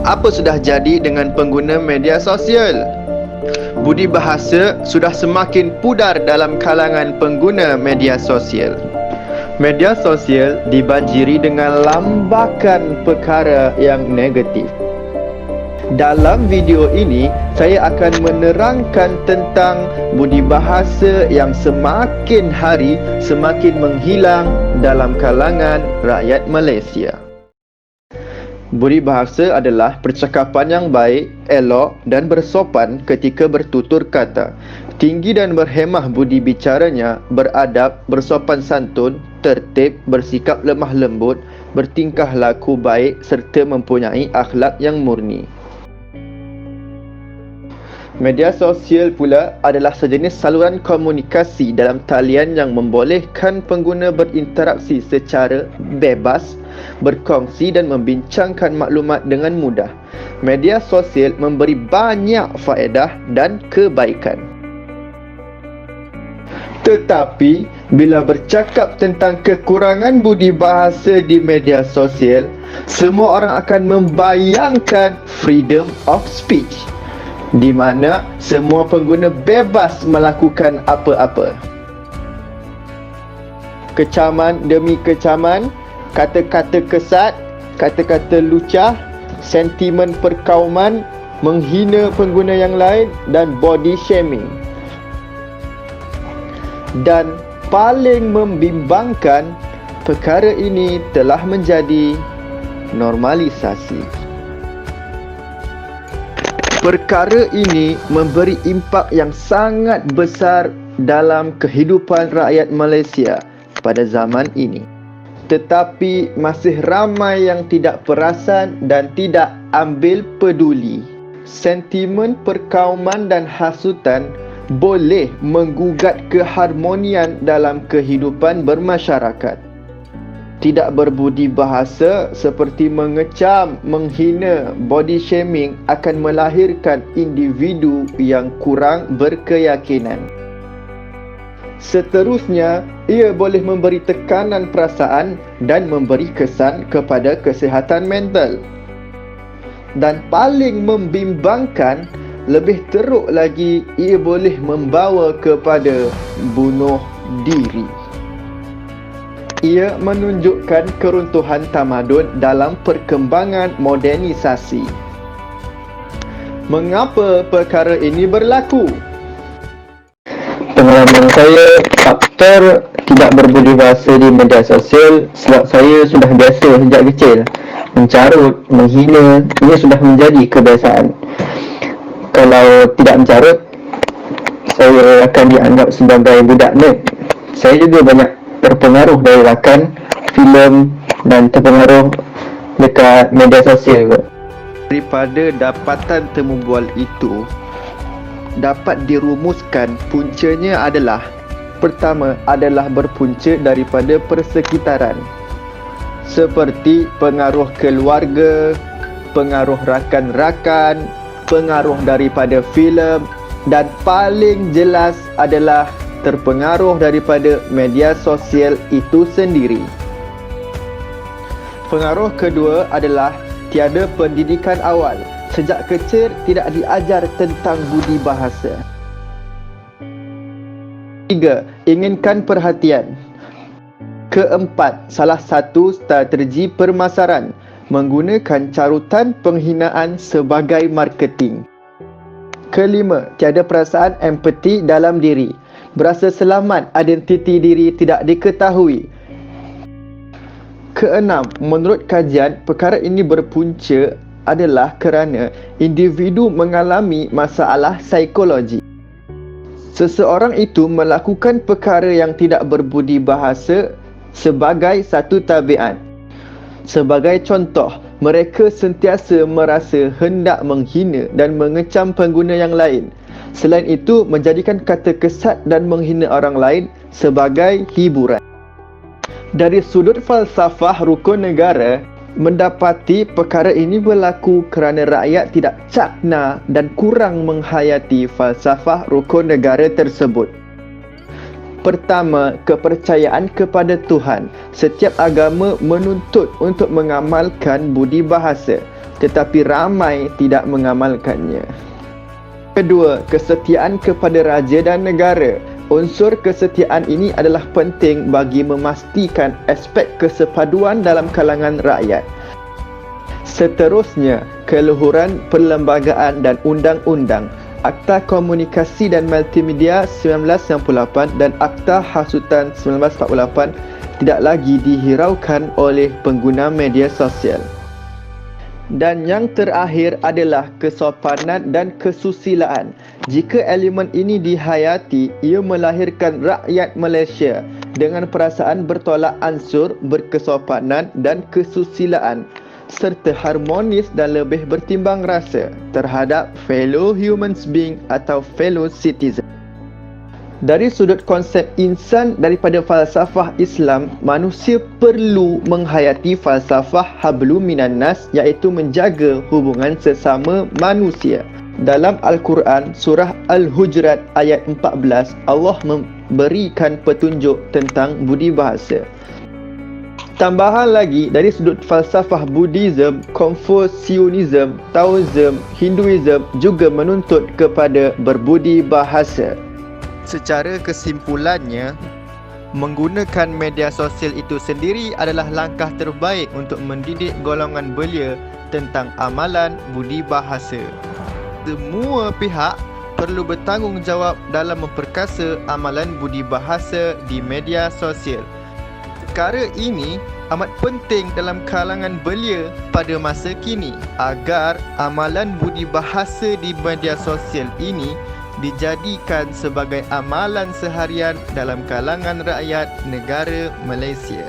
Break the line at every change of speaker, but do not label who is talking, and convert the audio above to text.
Apa sudah jadi dengan pengguna media sosial? Budi bahasa sudah semakin pudar dalam kalangan pengguna media sosial. Media sosial dibanjiri dengan lambakan perkara yang negatif. Dalam video ini, saya akan menerangkan tentang budi bahasa yang semakin hari semakin menghilang dalam kalangan rakyat Malaysia. Budi bahasa adalah percakapan yang baik, elok dan bersopan ketika bertutur kata. Tinggi dan berhemah budi bicaranya, beradab, bersopan santun, tertib, bersikap lemah lembut, bertingkah laku baik serta mempunyai akhlak yang murni. Media sosial pula adalah sejenis saluran komunikasi dalam talian yang membolehkan pengguna berinteraksi secara bebas, berkongsi dan membincangkan maklumat dengan mudah. Media sosial memberi banyak faedah dan kebaikan. Tetapi, bila bercakap tentang kekurangan budi bahasa di media sosial, semua orang akan membayangkan freedom of speech, di mana semua pengguna bebas melakukan apa-apa. Kecaman demi kecaman, kata-kata kesat, kata-kata lucah, sentimen perkauman, menghina pengguna yang lain dan body shaming. Dan paling membimbangkan, perkara ini telah menjadi normalisasi. Perkara ini memberi impak yang sangat besar dalam kehidupan rakyat Malaysia pada zaman ini. Tetapi masih ramai yang tidak perasan dan tidak ambil peduli. Sentimen perkauman dan hasutan boleh menggugat keharmonian dalam kehidupan bermasyarakat. Tidak berbudi bahasa seperti mengecam, menghina, body shaming akan melahirkan individu yang kurang berkeyakinan. Seterusnya, ia boleh memberi tekanan perasaan dan memberi kesan kepada kesihatan mental. Dan paling membimbangkan, lebih teruk lagi, ia boleh membawa kepada bunuh diri. Ia menunjukkan keruntuhan tamadun dalam perkembangan modernisasi. Mengapa perkara ini berlaku?
Pengalaman saya, faktor tidak berbudi bahasa di media sosial sebab saya sudah biasa sejak kecil. Mencarut, menghina, ini sudah menjadi kebiasaan. Kalau tidak mencarut, saya akan dianggap sebagai budak nerd. Saya juga banyak terpengaruh dari rakan, filem dan terpengaruh dekat media sosial juga.
Daripada dapatan temu bual itu, dapat dirumuskan puncanya adalah: pertama adalah berpunca daripada persekitaran, seperti pengaruh keluarga, pengaruh rakan-rakan, pengaruh daripada filem, dan paling jelas adalah terpengaruh daripada media sosial itu sendiri. Pengaruh kedua adalah tiada pendidikan awal. Sejak kecil tidak diajar tentang budi bahasa. 3. Inginkan perhatian. Keempat, salah satu strategi permasaran, menggunakan carutan penghinaan sebagai marketing. Kelima, tiada perasaan empati dalam diri. Berasa selamat identiti diri tidak diketahui. Keenam, menurut kajian, perkara ini berpunca adalah kerana individu mengalami masalah psikologi. Seseorang itu melakukan perkara yang tidak berbudi bahasa sebagai satu tabiat. Sebagai contoh, mereka sentiasa merasa hendak menghina dan mengecam pengguna yang lain. Selain itu, menjadikan kata kesat dan menghina orang lain sebagai hiburan. Dari sudut falsafah rukun negara, mendapati perkara ini berlaku kerana rakyat tidak cakna dan kurang menghayati falsafah rukun negara tersebut. Pertama, kepercayaan kepada Tuhan. Setiap agama menuntut untuk mengamalkan budi bahasa, tetapi ramai tidak mengamalkannya. Kedua, kesetiaan kepada raja dan negara. Unsur kesetiaan ini adalah penting bagi memastikan aspek kesepaduan dalam kalangan rakyat. Seterusnya, keluhuran perlembagaan dan undang-undang. Akta Komunikasi dan Multimedia 1998 dan Akta Hasutan 1948 tidak lagi dihiraukan oleh pengguna media sosial. Dan yang terakhir adalah kesopanan dan kesusilaan. Jika elemen ini dihayati, ia melahirkan rakyat Malaysia dengan perasaan bertolak ansur, berkesopanan dan kesusilaan, serta harmonis dan lebih bertimbang rasa terhadap fellow human being atau fellow citizen. Dari sudut konsep insan daripada falsafah Islam, manusia perlu menghayati falsafah hablum minan nas, iaitu menjaga hubungan sesama manusia. Dalam Al-Quran, surah Al-Hujurat ayat 14, Allah memberikan petunjuk tentang budi bahasa. Tambahan lagi, dari sudut falsafah Buddhism, Confucianism, Taoism, Hinduism juga menuntut kepada berbudi bahasa. Secara kesimpulannya, menggunakan media sosial itu sendiri adalah langkah terbaik untuk mendidik golongan belia tentang amalan budi bahasa. Semua pihak perlu bertanggungjawab dalam memperkasa amalan budi bahasa di media sosial. Perkara ini amat penting dalam kalangan belia pada masa kini agar amalan budi bahasa di media sosial ini dijadikan sebagai amalan seharian dalam kalangan rakyat negara Malaysia.